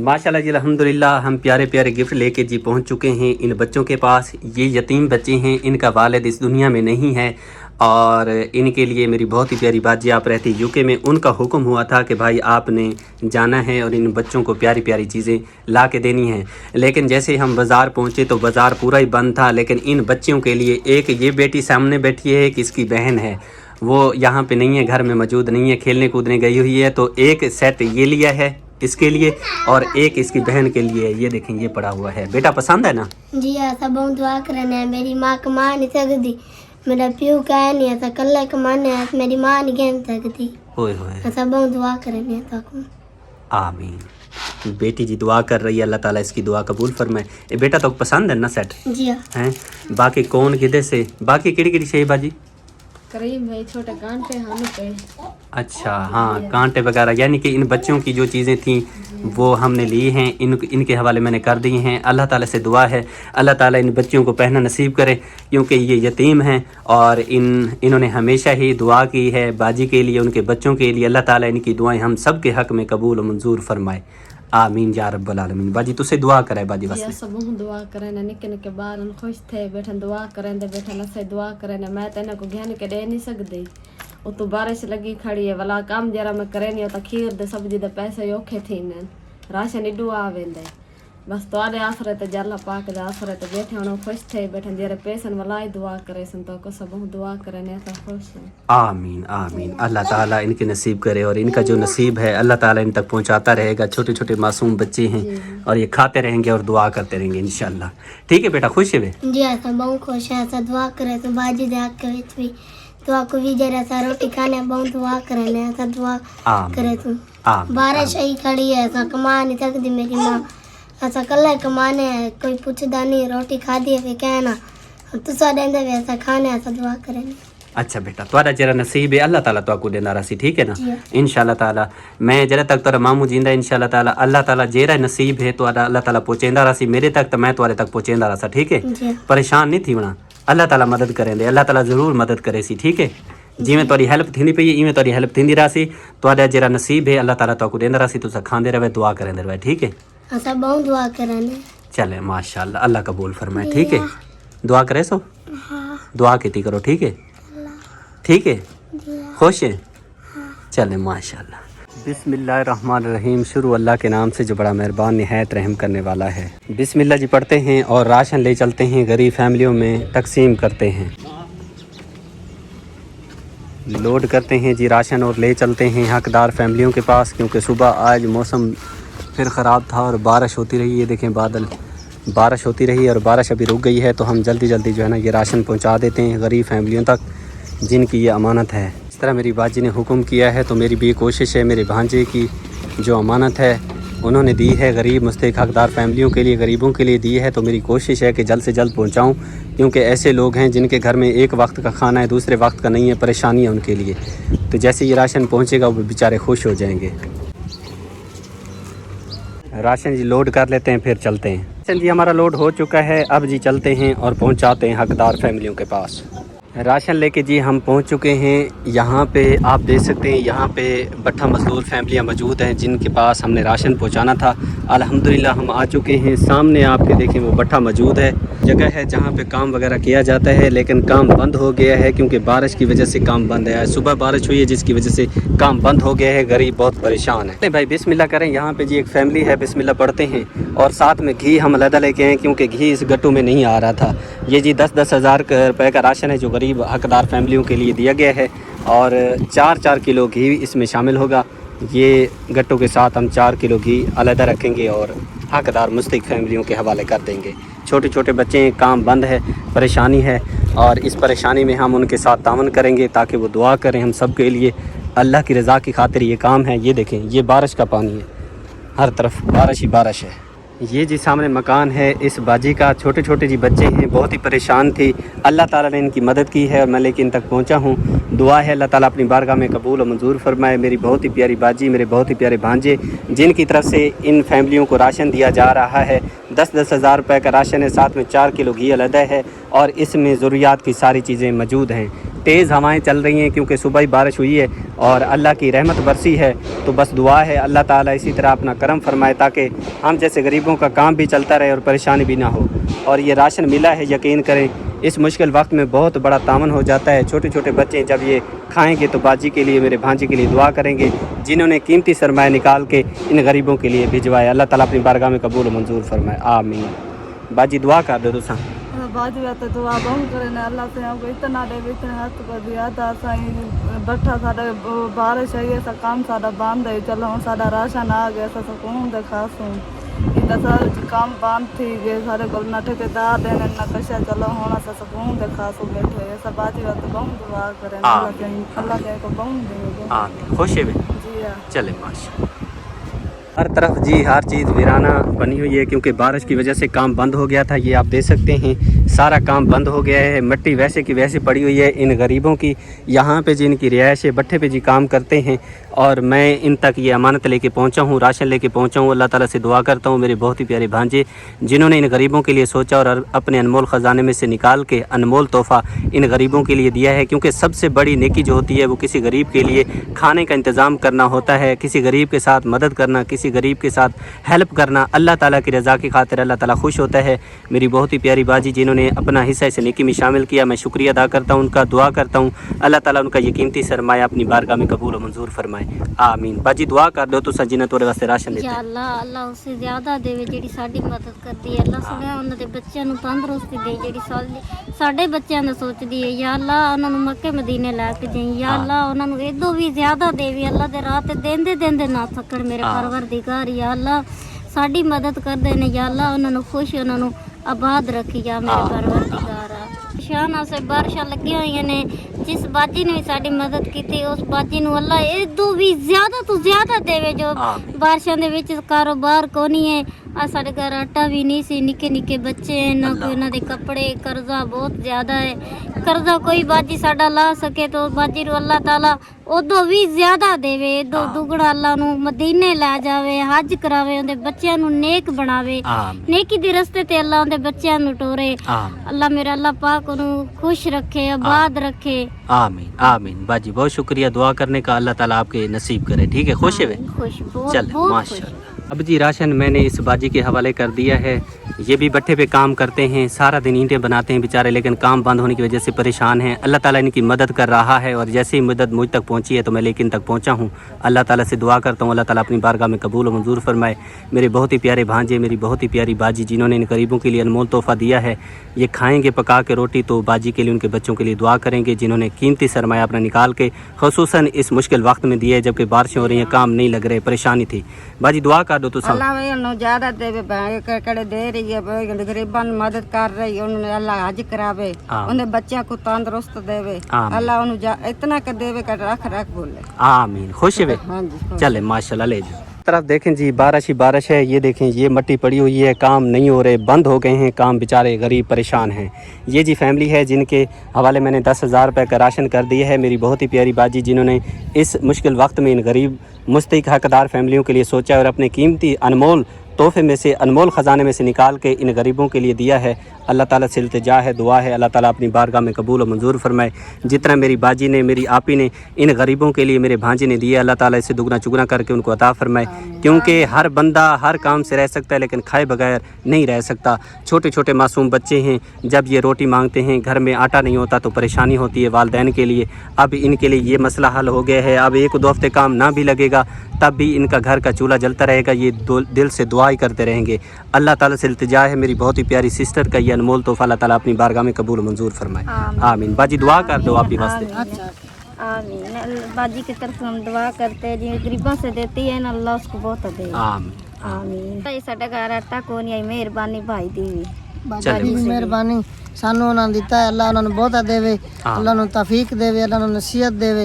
माशाल्लाह जी अल्हम्दुलिल्लाह हम प्यारे प्यारे गिफ्ट लेके जी पहुंच चुके हैं इन बच्चों के पास। ये यतीम बच्चे हैं, इनका वालिद इस दुनिया में नहीं है और इनके लिए मेरी बहुत ही प्यारी बाजी आप रहती यूके में, उनका हुक्म हुआ था कि भाई आपने जाना है और इन बच्चों को प्यारी प्यारी चीज़ें ला के देनी हैं। लेकिन जैसे हम बाज़ार पहुँचे तो बाज़ार पूरा ही बंद था। लेकिन इन बच्चियों के लिए एक ये बेटी सामने बैठी है कि इसकी बहन है, वो यहाँ पे नहीं है, घर में मौजूद नहीं है, खेलने कूदने गई हुई है। तो एक सेट ये लिया है इसके लिए और एक इसकी बहन के लिए। ये देखें ये पड़ा हुआ है। बेटा पसंद है ना? जी ऐसा बहुत दुआ करना है। मेरी माँ कमा नहीं सकती, मेरा प्यू का है नहीं, ऐसा कल्ला कमाने है, मेरी माँ नहीं कह सकती। ओए होए, ऐसा बहुत दुआ करने है ताकू। आमीन। बेटी जी दुआ कर रही है, अल्लाह ताला इसकी दुआ कबूल फरमाए। ए बेटा तो पसंद है ना सेट? जी हाँ। हैं बाकी कौन किधर से बाकी किड़ी किड़ी शे बाजी? करीम भाई छोटे कांटे हम पे। अच्छा हाँ, कांटे वगैरह, यानी कि इन बच्चों की जो चीज़ें थी वो हमने ली हैं, इनके हवाले मैंने कर दी हैं। अल्लाह ताला से दुआ है अल्लाह ताला इन बच्चों को पहना नसीब करे, क्योंकि ये यतीम हैं और इन्होंने हमेशा ही दुआ की है बाजी के लिए, उनके बच्चों के लिए। अल्लाह ताला इनकी दुआएं हम सब के हक़ में कबूल और मंजूर फरमाए, आमीन या रब्बल आलमीन। बाजी तुझसे दुआ करे बाजी या वास्ते। सब दुआ करें ना, निके निके बाल खुश थे बैठन दुआ करें दे बैठन से दुआ करें ना। मैं तो इनको घेन के दे नहीं सकती, वो तो बारिश लगी खड़ी है वाला काम जरा मैं करे नहीं होता। खीर दे सब्जी दे पैसे औखे थी ने राशन इडू आवेंदे, बस तोड़े आसरे ते जल्ला पाक दे आसरे ते बैठे होनो खुश थे बैठन जरा पैसन वाला ही दुआ करे सन तो को सब दुआ करे ने तो खुश है। आमीन आमीन। अल्लाह ताला इनके नसीब करे और इनका जो नसीब है अल्लाह ताला इन तक पहुंचाता रहेगा। छोटे छोटे मासूम बच्चे हैं और ये खाते रहेंगे और दुआ करते रहेंगे इंशाल्लाह। ठीक है बेटा, खुश है वे? जी ऐसा बहुत खुश है। ऐसा दुआ करे तो बाजी दे के भी दुआ को भी जरा सा रोटी खाने बहुत दुआ करे ने। ऐसा दुआ करे तो बारिश ही खड़ी है, ऐसा कमा नहीं सकती मेरी माँ, ऐसा कल्ला कमाने है, कोई पूछदा नहीं, रोटी खा दी है कहना तुसा देंदे ऐसा खाने। ऐसा दुआ करे। अच्छा बेटा, तुम्हारा जरा नसीब है अल्लाह ताला तो आपको देना रसी, ठीक है ना? इंशाल्लाह ताला मैं जरा तक तेरा मामू जिंदा इंशाल्लाह ताला अल्लाह ताला जेरा नसीब है तो अल्लाह ताला पहुंचेंदा रसी मेरे तक, तो मैं तुम्हारे तक पहुंचेंदा रसा, ठीक है? परेशान नहीं थी होना, अल्लाह ताला मदद करेंदे, अल्लाह ताला जरूर मदद करे सी, ठीक है? जिमें तुहारी हेल्प थींदी पई इवें तुहारी हेल्प थींदी रसी। तुहारा जरा नसीब है अल्लाह ताला तो आपको देंदा रसी, तुसा खांदे रहे दुआ करेंदे रहे, ठीक है? ऐसा बहुत दुआ करने। चले माशाल्लाह, अल्लाह कबूल फरमाए, ठीक है? दुआ करे सो दुआ की करो, ठीक है? ठीक है, खुश है? चले माशाल्लाह। बिस्मिल्लाहिर्रहमानिर्रहीम, शुरू अल्लाह के नाम से जो बड़ा मेहरबान निहायत रहम करने वाला है। बिस्मिल्लाह जी पढ़ते हैं और राशन ले चलते हैं, गरीब फैमिलियों में तकसीम करते हैं, लोड करते हैं जी राशन और ले चलते हैं हकदार फैमिलियों के पास। क्योंकि सुबह आज मौसम फिर ख़राब था और बारिश होती रही, ये देखें बादल, बारिश होती रही और बारिश अभी रुक गई है। तो हम जल्दी जल्दी जो है ना ये राशन पहुंचा देते हैं गरीब फैमिलियों तक जिनकी ये अमानत है। इस तरह मेरी बाजी ने हुक्म किया है तो मेरी भी कोशिश है, मेरे भांजे की जो अमानत है उन्होंने दी है गरीब मुस्तहिक हकदार फैमिलियों के लिए, गरीबों के लिए दी है। तो मेरी कोशिश है कि जल्द से जल्द पहुंचाऊं, क्योंकि ऐसे लोग हैं जिनके घर में एक वक्त का खाना है, दूसरे वक्त का नहीं है, परेशानी है उनके लिए। तो जैसे ये राशन पहुंचेगा वो बेचारे खुश हो जाएंगे। राशन जी लोड कर लेते हैं फिर चलते हैं। राशन जी हमारा लोड हो चुका है, अब जी चलते हैं और पहुंचाते हैं हकदार फैमिलियों के पास। राशन लेके जी हम पहुंच चुके हैं। यहाँ पे आप देख सकते हैं, यहाँ पे बट्ठा मजदूर फैमिलियाँ मौजूद हैं जिनके पास हमने राशन पहुंचाना था। अल्हम्दुलिल्लाह हम आ चुके हैं। सामने आपके देखें वो बट्ठा मौजूद है, जगह है जहाँ पे काम वगैरह किया जाता है, लेकिन काम बंद हो गया है क्योंकि बारिश की वजह से काम बंद है। सुबह बारिश हुई है जिसकी वजह से काम बंद हो गया है, गरीब बहुत परेशान है। भाई बिस्मिल्लाह करें, यहाँ पे जी एक फैमिली है, बिस्मिल्लाह पढ़ते हैं और साथ में घी हम अलहदा लेके आए क्योंकि घी इस गट्टू में नहीं आ रहा था। ये जी 10-10 हज़ार रुपये का राशन है जो गरीब हकदार फैमिलियों के लिए दिया गया है और 4-4 किलो घी इसमें शामिल होगा। ये गट्टों के साथ हम 4 किलो घी अलहदा रखेंगे और हकदार मुस्तहिक फैमिलियों के हवाले कर देंगे। छोटे छोटे बच्चे हैं, काम बंद है, परेशानी है और इस परेशानी में हम उनके साथ तावन करेंगे ताकि वो दुआ करें हम सब के लिए। अल्लाह की रज़ा की खातिर ये काम है। ये देखें ये बारिश का पानी है, हर तरफ बारिश ही बारिश है। ये जी सामने मकान है इस बाजी का। छोटे छोटे जी बच्चे हैं, बहुत ही परेशान थी, अल्लाह ताला ने इनकी मदद की है और मैं लेके इन तक पहुंचा हूं। दुआ है अल्लाह ताला अपनी बारगाह में कबूल और मंजूर फरमाए। मेरी बहुत ही प्यारी बाजी, मेरे बहुत ही प्यारे भांजे जिनकी तरफ से इन फैमिलियों को राशन दिया जा रहा है, 10-10 हज़ार रुपये का राशन है, साथ में 4 किलो घी अलहदा है और इसमें ज़रूरियात की सारी चीज़ें मौजूद हैं। तेज़ हवाएं चल रही हैं क्योंकि सुबह ही बारिश हुई है और अल्लाह की रहमत बरसी है। तो बस दुआ है अल्लाह ताला इसी तरह अपना करम फरमाए ताकि हम जैसे गरीबों का काम भी चलता रहे और परेशानी भी ना हो। और ये राशन मिला है, यकीन करें इस मुश्किल वक्त में बहुत बड़ा तामन हो जाता है। छोटे छोटे बच्चे जब ये खाएंगे तो बाजी के लिए, मेरे भांजी के लिए दुआ करेंगे जिन्होंने कीमती सरमाया निकाल के इन गरीबों के लिए भिजवाया। अल्लाह ताला अपनी बारगाह में कबूल और मंजूर फरमाए, आमीन। बाजी दुआ कर दो तुसा। बाजी तो दुआ बहुत करे ने अल्लाह से हमको इतना दे इतना हाथ कर दिया था साईं बैठा साडे बारिश आई ऐसा काम साडा बंद है। चलो हम साडा राशन आ गया सा सुकून दे खासूं इतना सारे काम बंद थी गए सारे को ना ठेकेदार देने ना कशा। चलो होना सा सुकून दे खासूं बैठे ऐसा बाजी तो बहुत दुआ करे अल्लाह के को बहुत देंगे। आमीन। खुश है जी हां चले माशा। हर तरफ जी हर चीज़ वीराना बनी हुई है क्योंकि बारिश की वजह से काम बंद हो गया था। ये आप देख सकते हैं सारा काम बंद हो गया है। मिट्टी वैसे की वैसे पड़ी हुई है। इन गरीबों की यहाँ पे जिनकी रिहाइश है भट्ठे पे जी काम करते हैं और मैं इन तक ये अमानत लेके पहुँचा हूँ, राशन लेके पहुँचा हूँ। अल्लाह ताला से दुआ करता हूँ मेरे बहुत ही प्यारे भांजे जिन्होंने इन गरीबों के लिए सोचा और अपने अनमोल ख़जाने में से निकाल के अनमोल तोहफ़ा इन गरीबों के लिए दिया है। क्योंकि सबसे बड़ी नेकी जो होती है वो किसी गरीब के लिए खाने का इंतज़ाम करना होता है, किसी गरीब के साथ मदद करना, किसी गरीब के साथ हेल्प करना। अल्लाह ताला की रज़ा की खातिर अल्लाह ताला खुश होता है। मेरी बहुत ही प्यारी बाजी जिन्होंने अपना हिस्सा इस नेकी में शामिल किया, मैं शुक्रिया अदा करता हूँ उनका, दुआ करता हूँ अल्लाह ताला उनका ये कीमती सरमाया अपनी बारगाह में कबूल और मंजूर फरमाए, आमीन। बाजी दुआ कर दो तुसा जिन्हें तोरे वास्ते राशन देते या अल्लाह उससे ज़्यादा देवे ਜਿਹੜੀ ਸਾਡੀ ਮਦਦ ਕਰਦੀ ਹੈ। ਅੱਲਾਹ ਸੁਣਿਆ ਉਹਨਾਂ ਦੇ ਬੱਚਿਆਂ ਨੂੰ ਤੰਦਰੁਸਤੀ ਦੇ ਜਿਹੜੀ ਸਾਡੇ ਬੱਚਿਆਂ ਦਾ ਸੋਚਦੀ ਹੈ। ਯਾ ਅੱਲਾਹ ਉਹਨਾਂ ਨੂੰ ਮੱਕੇ ਮਦੀਨੇ ਲੈ ਕੇ ਜਾਈ। ਯਾ ਅੱਲਾਹ ਉਹਨਾਂ ਨੂੰ ਇਦੋਂ ਵੀ ਜ਼ਿਆਦਾ ਦੇਵੀ। ਅੱਲਾਹ ਦੇ ਰਾਹ ਤੇ ਦੇਂਦੇ ਨਾ ਥੱਕਣ ਮੇਰੇ ਪਰਵਰਦੀਗਾਰ। ਯਾ ਅੱਲਾਹ ਸਾਡੀ ਮਦਦ ਕਰਦੇ ਨੇ। ਯਾ ਅੱਲਾਹ ਉਹਨਾਂ ਨੂੰ ਖੁਸ਼ ਉਹਨਾਂ ਨੂੰ ਆਬਾਦ ਰੱਖੀ ਜਾ ਮੇਰੇ ਪਰਵਰਦੀਗਾਰ। ਸ਼ਾਨਾ ਸੇ ਬਾਰਿਸ਼ਾਂ ਲੱਗੀਆਂ ਹੋਈਆਂ ਨੇ। ਜਿਸ ਬਾਜੀ ਨੇ ਸਾਡੀ ਮਦਦ ਕੀਤੀ ਉਸ ਬਾਜੀ ਨੂੰ ਅੱਲਾਹ ਇਦੋਂ ਵੀ ਜ਼ਿਆਦਾ ਤੋਂ ਜ਼ਿਆਦਾ ਦੇਵੇ। ਜੋ ਬਾਰਿਸ਼ਾਂ ਦੇ ਵਿੱਚ ਕਾਰੋਬਾਰ ਕੋਨੀ ਹੈ। ਆ ਸਾਡੇ ਘਰ ਆਟਾ ਵੀ ਨਹੀਂ ਸੀ, ਨਿੱਕੇ ਨਿੱਕੇ ਬੱਚੇ ਨਾ ਕੋਈ ਉਹਨਾਂ ਦੇ ਕੱਪੜੇ, ਕਰਜ਼ਾ ਬਹੁਤ ਜ਼ਿਆਦਾ ਹੈ। ਕਰਜ਼ਾ ਕੋਈ ਬਾਜੀ ਸਾਡਾ ਲਾ ਸਕੇ ਤਾਂ ਬਾਜੀ ਨੂੰ ਅੱਲਾਹ ਤਾਲਾ ਉਦੋਂ ਵੀ ਜ਼ਿਆਦਾ ਦੇਵੇ। ਇਦੋਂ ਦੁੱਗਣਾ ਅੱਲਾਹ ਨੂੰ ਮਦੀਨੇ ਲੈ ਜਾਵੇ, ਹੱਜ ਕਰਾਵੇ, ਉਹਦੇ ਬੱਚਿਆਂ ਨੂੰ ਨੇਕ ਬਣਾਵੇ, ਨੇਕੀ ਦੇ ਰਸਤੇ ਤੇ ਅੱਲਾਹ ਉਹਦੇ ਬੱਚਿਆਂ ਨੂੰ ਟੋਰੇ। ਅੱਲਾਹ ਮੇਰਾ ਅੱਲਾਹ पाक उन्हें खुश रखे, आबाद रखे, आमीन आमीन। बाजी बहुत शुक्रिया दुआ करने का, अल्लाह ताला आपके नसीब करे। ठीक है, खुश है खुश चल माशाल्लाह। अब जी राशन मैंने इस बाजी के हवाले कर दिया है। ये भी भट्ठे पे काम करते हैं, सारा दिन ईंटें बनाते हैं बेचारे, लेकिन काम बंद होने की वजह से परेशान हैं। अल्लाह ताला इनकी मदद कर रहा है और जैसे ही मदद मुझ तक पहुंची है तो मैं लेकिन तक पहुंचा हूं। अल्लाह ताला से दुआ करता हूं अल्लाह ताला अपनी बारगाह में कबूल और मंजूर फरमाए। मेरे बहुत ही प्यारे भांजे, मेरी बहुत ही प्यारी बाजी जिन्होंने इन गरीबों के लिए अनमोल तोहफ़ा दिया है, ये खाएँगे पका के रोटी तो बाजी के लिए, उनके बच्चों के लिए दुआ करेंगे जिन्होंने कीमती सरमाया अपना निकाल के खुसूसन इस मुश्किल वक्त में दिया है जबकि बारिशें हो रही हैं, काम नहीं लग रहे, परेशानी थी। बाजी दुआ कर दो तो ज्यादा देवे कड़े दे रही है, गरीबां ਨੂੰ मदद कर रही है। उन्होंने अल्लाह हज करावे, उन्हें बच्चों को तंदुरुस्त देवे, अल्लाह उन्हें इतना कर देवे कर रख बोले, आमीन। खुश है? हाँ जी चले माशाल्लाह। ले जाओ तरफ देखें जी, बारिश ही बारिश है। ये देखें ये मिट्टी पड़ी हुई है, काम नहीं हो रहे, बंद हो गए हैं काम, बेचारे गरीब परेशान हैं। ये जी फैमिली है जिनके हवाले मैंने 10,000 रुपये का राशन कर दिया है। मेरी बहुत ही प्यारी बाजी जिन्होंने इस मुश्किल वक्त में इन गरीब मुस्तहिक हकदार फैमिलियों के लिए सोचा और अपने कीमती अनमोल तोहफे में से, अनमोल ख़जाने में से निकाल के इन गरीबों के लिए दिया है। अल्लाह ताला से इल्तिजा है, दुआ है अल्लाह ताला अपनी बारगाह में कबूल और मंजूर फरमाए। जितना मेरी बाजी ने, मेरी आपी ने इन गरीबों के लिए, मेरे भांजे ने दिया, अल्लाह ताला इसे दुगना चुगना करके उनको अता फरमाए। क्योंकि हर बंदा हर काम से रह सकता है लेकिन खाए बगैर नहीं रह सकता। छोटे छोटे मासूम बच्चे हैं, जब ये रोटी मांगते हैं, घर में आटा नहीं होता तो परेशानी होती है वालिदैन के लिए। अब इनके लिए ये मसला हल हो गया है। अब 1-2 हफ्ते काम ना भी लगेगा तब भी इनका घर का चूल्हा जलता रहेगा। ये दिल से दुआ ही करते रहेंगे। अल्लाह ताला से इल्तिजा है मेरी बहुत ही प्यारी सिस्टर का ये अनमोल तोहफा अल्लाह ताला अपनी बारगाह में कबूल मंजूर फरमाए, आमीन। बाजी दुआ कर दो आप भी वास्ते। आमीन। बाजी की तरफ हम दुआ करते हैं, जो गरीबों से देती है ना अल्लाह उसको बहुत दे, आमीन आमीन। भाई साडा घर आटा को नहीं आई, मेहरबानी भाई दी बाजी की मेहरबानी सानू उन्होंने दिता है। अल्लाह उन्होंने बहुत देवे, अल्लाह उन्होंने तौफीक देवे, अल्लाह उन्होंने नसीहत देवे,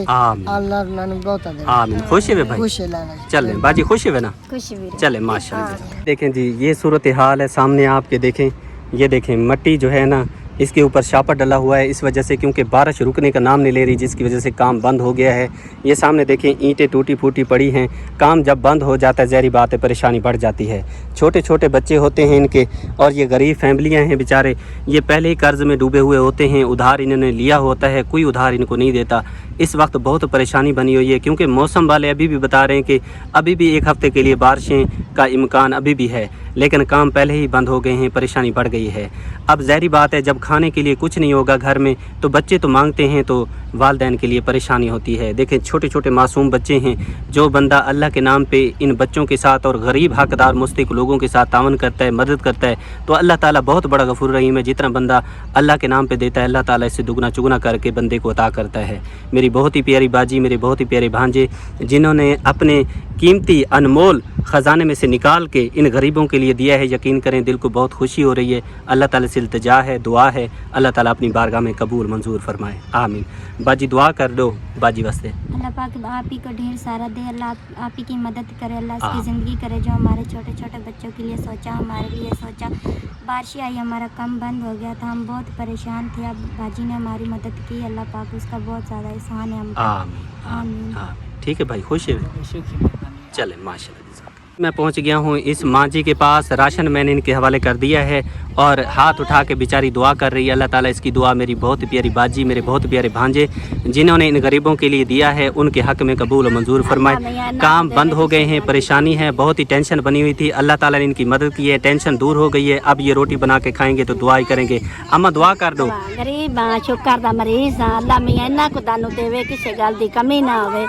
अल्लाह उन्होंने बहुत देवे, आमीन। खुश है भाई? खुश है लाना। चले बाजी खुश है ना? खुश है। चले माशाल्लाह। देखें जी ये सूरत हाल है सामने आपके, देखें ये देखें मिट्टी जो है ना इसके ऊपर शापर डला हुआ है इस वजह से, क्योंकि बारिश रुकने का नाम नहीं ले रही, जिसकी वजह से काम बंद हो गया है। ये सामने देखें ईंटें टूटी फूटी पड़ी हैं। काम जब बंद हो जाता है ज़ाहिर बात है परेशानी बढ़ जाती है। छोटे छोटे बच्चे होते हैं इनके, और ये गरीब फैमिलियां हैं बेचारे, ये पहले ही कर्ज़ में डूबे हुए होते हैं, उधार इन्होंने लिया होता है, कोई उधार इनको नहीं देता। इस वक्त बहुत परेशानी बनी हुई है, क्योंकि मौसम वाले अभी भी बता रहे हैं कि अभी भी 1 हफ़्ते के लिए बारिशें का इम्कान अभी भी है, लेकिन काम पहले ही बंद हो गए हैं, परेशानी बढ़ गई है। अब ज़ाहिर बात है जब खाने के लिए कुछ नहीं होगा घर में तो बच्चे तो मांगते हैं, तो वालिदैन के लिए परेशानी होती है। देखें छोटे छोटे मासूम बच्चे हैं, जो बंदा अल्लाह के नाम पे इन बच्चों के साथ और गरीब हकदार मुस्तहिक लोगों के साथ तावन करता है, मदद करता है, तो अल्लाह ताला बहुत बड़ा गफूर रहीम है। जितना बंदा अल्लाह के नाम पे देता है अल्लाह ताला इससे दुगना चुगना करके बंदे को अता करता है। मेरी बहुत ही प्यारी बाजी, मेरे बहुत ही प्यारे भांजे, जिन्होंने अपने कीमती अनमोल ख़जाने में से निकाल के इन गरीबों के लिए दिया है, यकीन करें दिल को बहुत खुशी हो रही है। अल्लाह ताला से इल्तिजा है, दुआ है, अल्लाह ताला अपनी बारगाह में कबूल मंजूर फरमाए, आमीन। बाजी दुआ कर दो बाजी वास्ते। अल्लाह पाक आप ही को ढेर सारा दे, अल्लाह आप ही की मदद करे, अल्लाह इसकी ज़िंदगी करे जो हमारे छोटे छोटे बच्चों के लिए सोचा, हमारे लिए सोचा। बारिश आई, हमारा काम बंद हो गया था, हम बहुत परेशान थे, अब बाजी ने हमारी मदद की, अल्लाह पाक उसका बहुत ज़्यादा एहसान है हम पर। आमीन। ठीक है भाई, खुश है, चले माशाल्लाह। मैं पहुंच गया हूं इस माँ जी के पास, राशन मैंने इनके हवाले कर दिया है और हाथ उठा के बेचारी दुआ कर रही है। अल्लाह ताला इसकी दुआ मेरी बहुत प्यारी बाजी, मेरे बहुत प्यारे भांजे, जिन्होंने इन गरीबों के लिए दिया है, उनके हक़ में कबूल मंजूर फरमाए। काम बंद हो गए हैं, परेशानी है, बहुत ही टेंशन बनी हुई थी, अल्लाह ताला ने इनकी मदद की है, टेंशन दूर हो गई है। अब ये रोटी बना के खाएंगे तो दुआ ही करेंगे। अम्मा दुआ कर दो। गरीब शुक्र दा मरीज अल्लाह मियां इन्ना को दानू देवे, किसी गल दी कमी ना होवे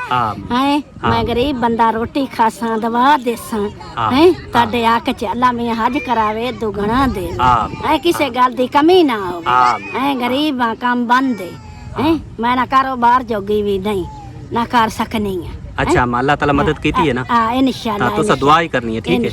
है। मैं गरीब बंदा रोटी खासा, दवा देसा है, ताडे आके च अल्लाह मियां हज करावे, दुगना दे है, किसी गल दी कमी ना होवे है। गरीब काम बंद है, मैं ना कारोबार जोगी भी नहीं ना कर सकनी है। अच्छा अल्लाह ताला मदद की है ना, इंशाल्लाह तो दुआ ही करनी है, ठीक है,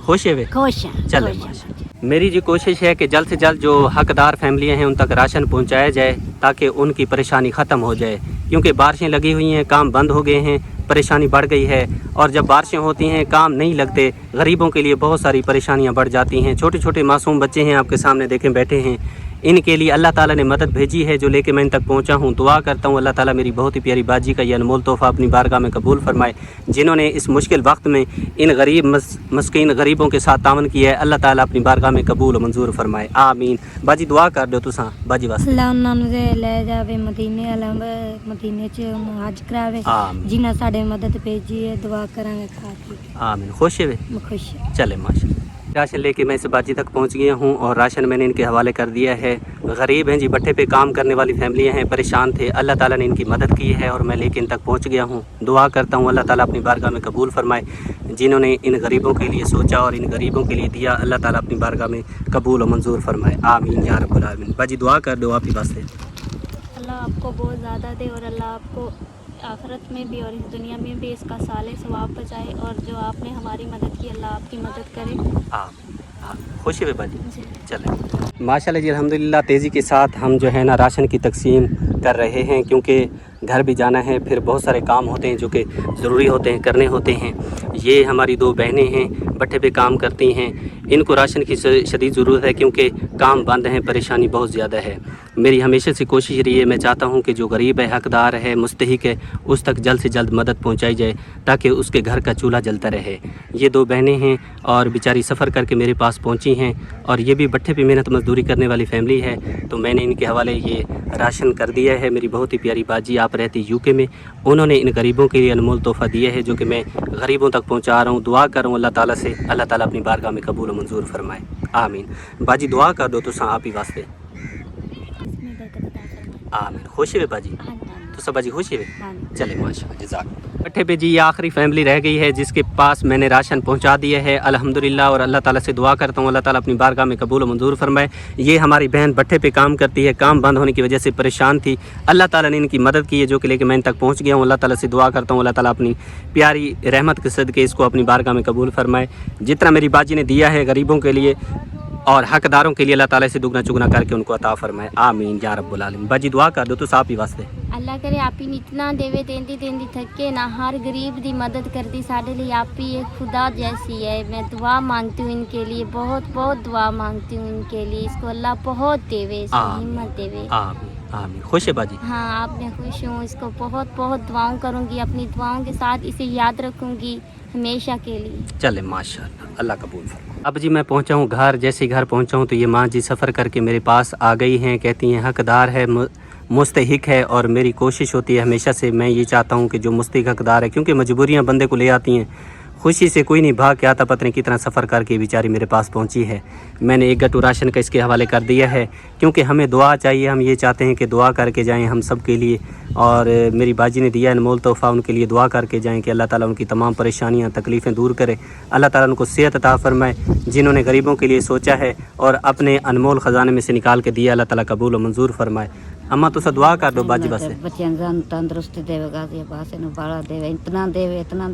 खुश है वे, खुश चले माशाल्लाह। मेरी जी कोशिश है कि जल्द से जल्द जो हकदार फैमिलियां हैं उन तक राशन पहुंचाया जाए, ताकि उनकी परेशानी ख़त्म हो जाए, क्योंकि बारिशें लगी हुई हैं, काम बंद हो गए हैं, परेशानी बढ़ गई है। और जब बारिशें होती हैं काम नहीं लगते, गरीबों के लिए बहुत सारी परेशानियां बढ़ जाती हैं। छोटे छोटे मासूम बच्चे हैं आपके सामने देखें बैठे हैं, इनके लिए अल्लाह ताला ने मदद भेजी है जो लेके मैं इन तक पहुंचा हूं। दुआ करता हूं अल्लाह ताला मेरी बहुत ही प्यारी बाजी का ये अनमोल तोहफ़ा अपनी बारगाह में कबूल फरमाए, जिन्होंने इस मुश्किल वक्त में इन गरीब मस्कीन गरीबों के साथ तावन किया है, अल्लाह ताला अपनी बारगाह में कबूल मंजूर फरमाए, आमीन। बाजी दुआ कर दो तुसा बाजी वास्ते, अल्लाह उन्हां नूं ले जावे मदीने मदीने च हज करावे, जिन्हां साडे मदद भेजी है, दुआ करांगे खाती, आमीन। खुश है, खुश चले माशाल्लाह। राशन लेके मैं इस बाजी तक पहुंच गया हूं और राशन मैंने इनके हवाले कर दिया है। गरीब हैं जी, भट्टे पे काम करने वाली फैमिलियां हैं, परेशान थे, अल्लाह ताला ने इनकी मदद की है और मैं लेके इन तक पहुंच गया हूं। दुआ करता हूं अल्लाह ताला अपनी बारगाह में कबूल फरमाए, जिन्होंने इन गरीबों के लिए सोचा और इन गरीबों के लिए दिया, अल्लाह ताला अपनी बारगाह में कबूल और मंजूर फरमाए, आमीन या रब्बुल आमीन। बाजी दुआ कर दो आप ही वास्ते, अल्लाह आपको बहुत ज़्यादा दे और अल्लाह आपको आखिरत में भी और इस दुनिया में भी इसका साले सवाब बचाए, और जो आपने हमारी मदद की अल्लाह आपकी मदद करे। खुशी है बाजी, चले माशाल्लाह जी, अल्हम्दुलिल्लाह। तेज़ी के साथ हम जो है ना राशन की तकसीम कर रहे हैं, क्योंकि घर भी जाना है, फिर बहुत सारे काम होते हैं जो कि ज़रूरी होते हैं, करने होते हैं। ये हमारी 2 बहनें हैं, भट्टे पे काम करती हैं, इनको राशन की शदीद ज़रूरत है, क्योंकि काम बंद हैं, परेशानी बहुत ज़्यादा है। मेरी हमेशा से कोशिश रही है, मैं चाहता हूँ कि जो गरीब है, हकदार है, मुस्तहिक है, उस तक जल्द से जल्द मदद पहुँचाई जाए, ताकि उसके घर का चूल्हा जलता रहे। ये 2 बहनें हैं और बेचारी सफ़र करके मेरे पास पहुँची हैं, और ये भी भट्टे पे मेहनत मजदूरी करने वाली फैमिली है, तो मैंने इनके हवाले ये राशन कर दिया है। मेरी बहुत ही प्यारी बाजी आप रहती यूके में, उन्होंने इन गरीबों के लिए अनमोल तोहफ़ा दिया है, जो कि मैं गरीबों तक पहुँचा रहा हूँ। दुआ कर रहा हूँ अल्लाह ताला से, अल्लाह ताला अपनी बारगाह में कबूल मंजूर फरमाए, आमीन। बाजी दुआ कर दो तुसा आप ही वास्ते, आमीन। खुश है बाजी, तो सब बाजी खुश है, चले माशाल्लाह जज़ाक। भट्टे पे जी ये आखिरी फैमिली रह गई है जिसके पास मैंने राशन पहुंचा दिया है, अल्हम्दुलिल्लाह। और अल्लाह ताला से दुआ करता हूँ अल्लाह ताला अपनी बारगाह में कबूल और मंजूर फरमाए। ये हमारी बहन भट्टे पे काम करती है, काम बंद होने की वजह से परेशान थी, अल्लाह ताला ने इनकी मदद की है, जो कि लेके मैं इन तक पहुँच गया हूँ। अल्लाह ताला से दुआ करता हूँ अल्लाह ताला अपनी प्यारी रहमत के सदके इसको अपनी बारगाह में कबूल फरमाए। जितना मेरी बाजी ने दिया है गरीबों के लिए اور حقداروں کے لیے اللہ تعالیٰ سے دگنا چگنا کر کے ان کو عطا فرمائے, آمین یا رب العالمین. باجی دعا کر دو تو آپ ہی واسطے. اللہ کرے آپ ہی اتنا دیوے دیندی تھکے نہ, ہر غریب دی مدد کرتی سارے لیے آپ ہی ایک خدا جیسی ہے. میں دعا مانگتی ہوں ان کے لیے, بہت بہت دعا مانگتی ہوں ان کے لیے, اس کو اللہ بہت دیوے, اس کو ہمت دیوے. آمین آمین. خوش ہے باجی؟ ہاں آپ میں خوش ہوں, اس کو بہت بہت دعاؤں کروں گی, اپنی دعاؤں کے ساتھ اسے یاد رکھوں گی ہمیشہ کے لیے. چلے ماشاء اللہ, اللہ قبول فرمائے. اب جی میں پہنچا ہوں گھر, جیسے گھر پہنچا ہوں تو یہ ماں جی سفر کر کے میرے پاس آ گئی ہیں. کہتی ہیں حقدار ہے, مستحق ہے, اور میری کوشش ہوتی ہے ہمیشہ سے, میں یہ چاہتا ہوں کہ جو مستحق حقدار ہے, کیونکہ مجبوریاں بندے کو لے آتی ہیں, خوشی سے کوئی نہیں بھاگ کے آتا. پتہ نہیں کتنا سفر کر کے بیچاری میرے پاس پہنچی ہے. میں نے ایک گٹو راشن کا اس کے حوالے کر دیا ہے, کیونکہ ہمیں دعا چاہیے. ہم یہ چاہتے ہیں کہ دعا کر کے جائیں ہم سب کے لیے, اور میری باجی نے دیا انمول تحفہ, ان کے لیے دعا کر کے جائیں کہ اللہ تعالیٰ ان کی تمام پریشانیاں تکلیفیں دور کرے. اللہ تعالیٰ ان کو صحت عطا فرمائے. جنہوں نے غریبوں کے لیے سوچا ہے اور اپنے انمول خزانے میں سے نکال کے دیا, اللہ تعالیٰ قبول و منظور فرمائے. اما تو دعا کر دو باجی بس. بچیاں جان تندرستی دے, غازی عباس نو بالا دے, اتنا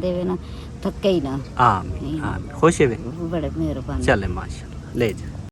دے نا تھکے ہی نہ. آمین آمین. خوش ہے بڑے مہربان. چلے ماشاء اللہ, لے جا.